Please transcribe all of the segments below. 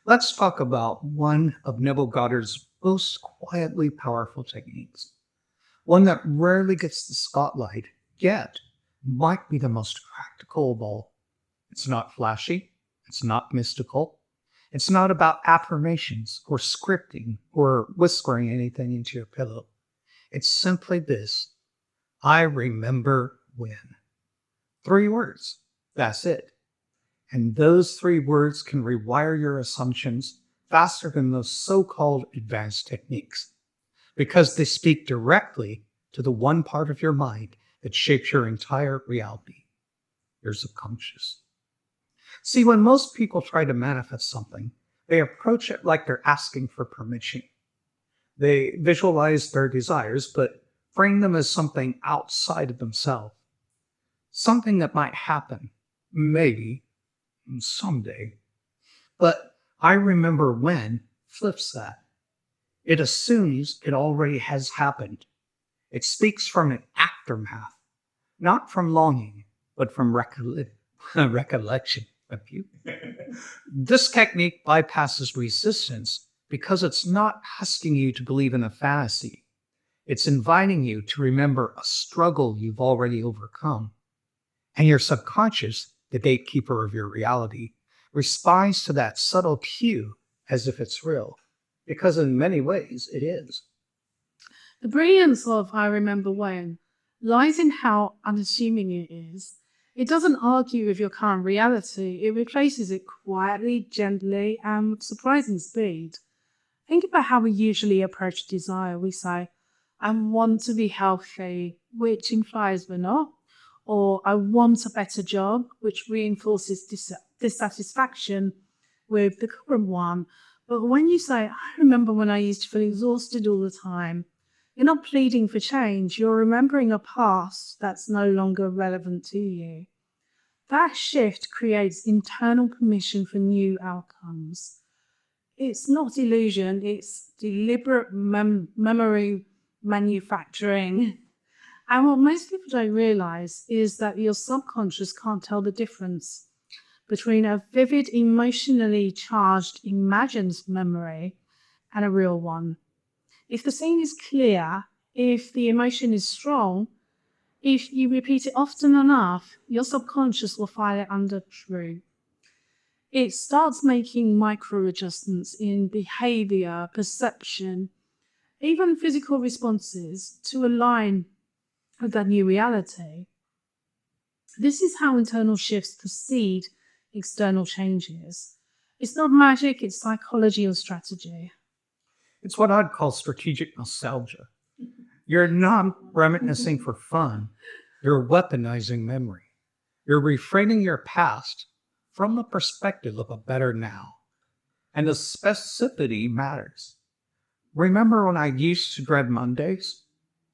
Let's talk about one of Neville Goddard's most quietly powerful techniques, one that rarely gets the spotlight, yet might be the most practical of all. It's not flashy, it's not mystical, it's not about affirmations or scripting or whispering anything into your pillow. It's simply this: I remember when. 3 words. That's it. And those 3 words can rewire your assumptions faster than those so called advanced techniques because they speak directly to the one part of your mind that shapes your entire reality, your subconscious. See, when most people try to manifest something, they approach it like they're asking for permission. They visualize their desires, but frame them as something outside of themselves, something that might happen, maybe, someday. But I remember when flips that. It assumes it already has happened. It speaks from an aftermath, not from longing, but from recollection. Thank you. This technique bypasses resistance because it's not asking you to believe in a fantasy. It's inviting you to remember a struggle you've already overcome. And your subconscious, the gatekeeper of your reality, responds to that subtle cue as if it's real, because in many ways it is. The brilliance of I Remember When lies in how unassuming it is. It doesn't argue with your current reality, it replaces it quietly, gently, and with surprising speed. Think about how we usually approach desire. We say, I want to be healthy, which implies we're not, or I want a better job, which reinforces dissatisfaction with the current one. But when you say, I remember when I used to feel exhausted all the time, you're not pleading for change, you're remembering a past that's no longer relevant to you. That shift creates internal permission for new outcomes. It's not illusion, it's deliberate memory manufacturing. And what most people don't realize is that your subconscious can't tell the difference between a vivid, emotionally charged, imagined memory and a real one. If the scene is clear, if the emotion is strong, if you repeat it often enough, your subconscious will file it under true. It starts making micro adjustments in behavior, perception, even physical responses to align with that new reality. This is how internal shifts precede external changes. It's not magic, it's psychology or strategy. It's what I'd call strategic nostalgia. You're not reminiscing for fun, you're weaponizing memory. You're reframing your past from the perspective of a better now. And the specificity matters. Remember when I used to dread Mondays?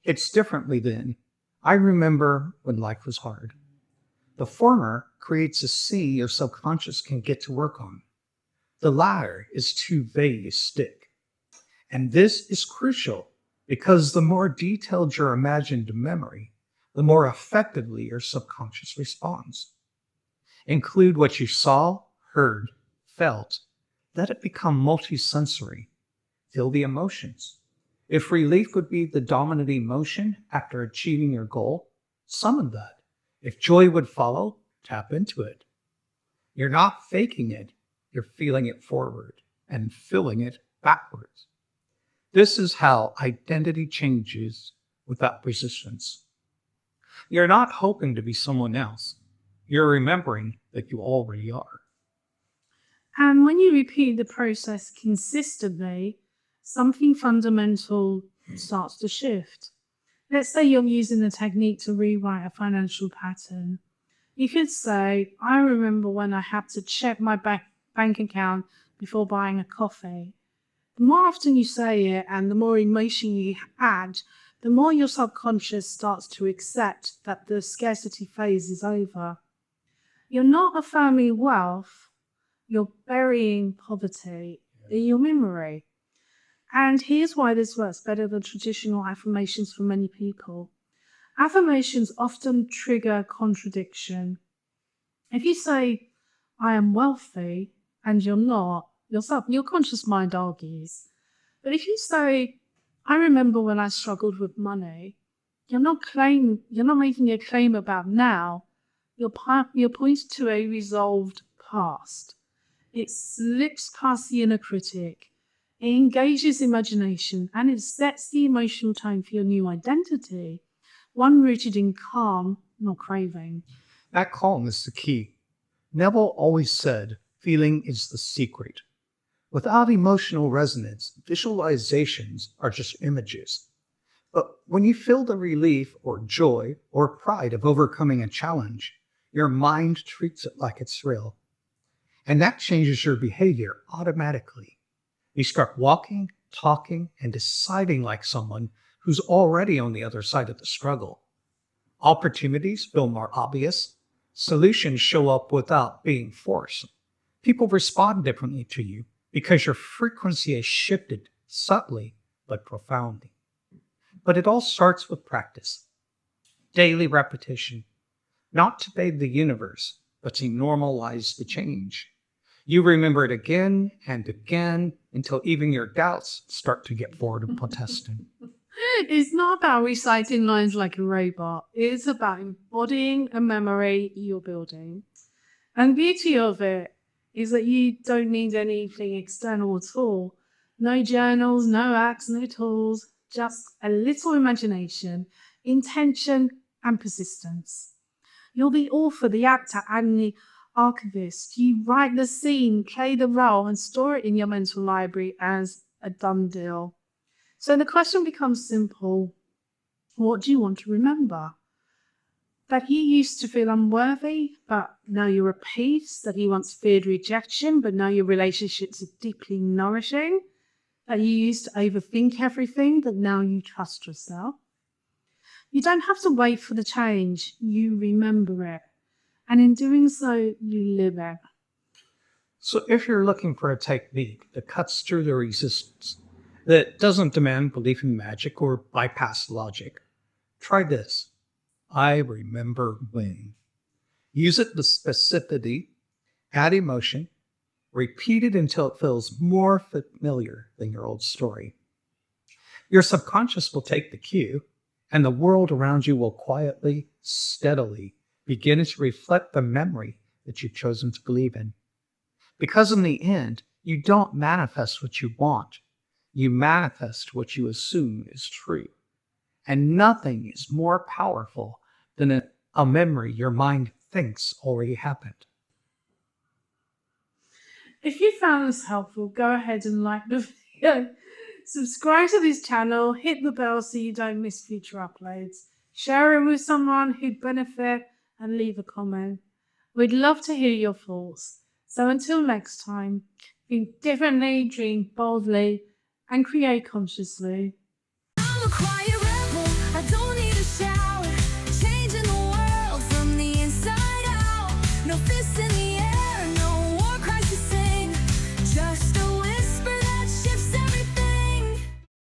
It's differently then. I remember when life was hard. The former creates a scene your subconscious can get to work on. The latter is too vague to stick. And this is crucial because the more detailed your imagined memory, the more effectively your subconscious responds. Include what you saw, heard, felt. Let it become multisensory. Feel the emotions. If relief would be the dominant emotion after achieving your goal, summon that. If joy would follow, tap into it. You're not faking it, you're feeling it forward and filling it backwards. This is how identity changes without resistance. You're not hoping to be someone else. You're remembering that you already are. And when you repeat the process consistently, something fundamental starts to shift. Let's say you're using the technique to rewrite a financial pattern. You could say, I remember when I had to check my bank account before buying a coffee. The more often you say it and the more emotion you add, the more your subconscious starts to accept that the scarcity phase is over. You're not affirming wealth, you're burying poverty in your memory. And here's why this works better than traditional affirmations for many people. Affirmations often trigger contradiction. If you say, I am wealthy, and you're not, yourself. Your conscious mind argues. But if you say, I remember when I struggled with money, you're not making a claim about now. You're pointing to a resolved past. It slips past the inner critic. It engages imagination, and it sets the emotional tone for your new identity, one rooted in calm, not craving. That calm is the key. Neville always said, feeling is the secret. Without emotional resonance, visualizations are just images. But when you feel the relief or joy or pride of overcoming a challenge, your mind treats it like it's real. And that changes your behavior automatically. You start walking, talking, and deciding like someone who's already on the other side of the struggle. Opportunities feel more obvious. Solutions show up without being forced. People respond differently to you because your frequency has shifted subtly but profoundly. But it all starts with practice. Daily repetition. Not to beg the universe, but to normalize the change. You remember it again and again until even your doubts start to get bored of protesting. It's not about reciting lines like a robot. It's about embodying a memory you're building. And the beauty of it is that you don't need anything external at all. No journals, no apps, no tools, just a little imagination, intention, and persistence. You're the author, the actor, and the archivist. You write the scene, play the role, and store it in your mental library as a done deal. So the question becomes simple. What do you want to remember? That you used to feel unworthy, but now you're at peace. That you once feared rejection, but now your relationships are deeply nourishing. That you used to overthink everything, but now you trust yourself. You don't have to wait for the change. You remember it. And in doing so, you live it. So if you're looking for a technique that cuts through the resistance, that doesn't demand belief in magic or bypass logic, try this. I remember when. Use it with specificity, add emotion, repeat it until it feels more familiar than your old story. Your subconscious will take the cue, and the world around you will quietly, steadily begin to reflect the memory that you've chosen to believe in. Because in the end, you don't manifest what you want. You manifest what you assume is true. And nothing is more powerful than a memory your mind thinks already happened. If you found this helpful, go ahead and like the video. Subscribe to this channel, hit the bell so you don't miss future uploads. Share it with someone who'd benefit and leave a comment. We'd love to hear your thoughts. So until next time, think differently, dream boldly, and create consciously. I'm a quiet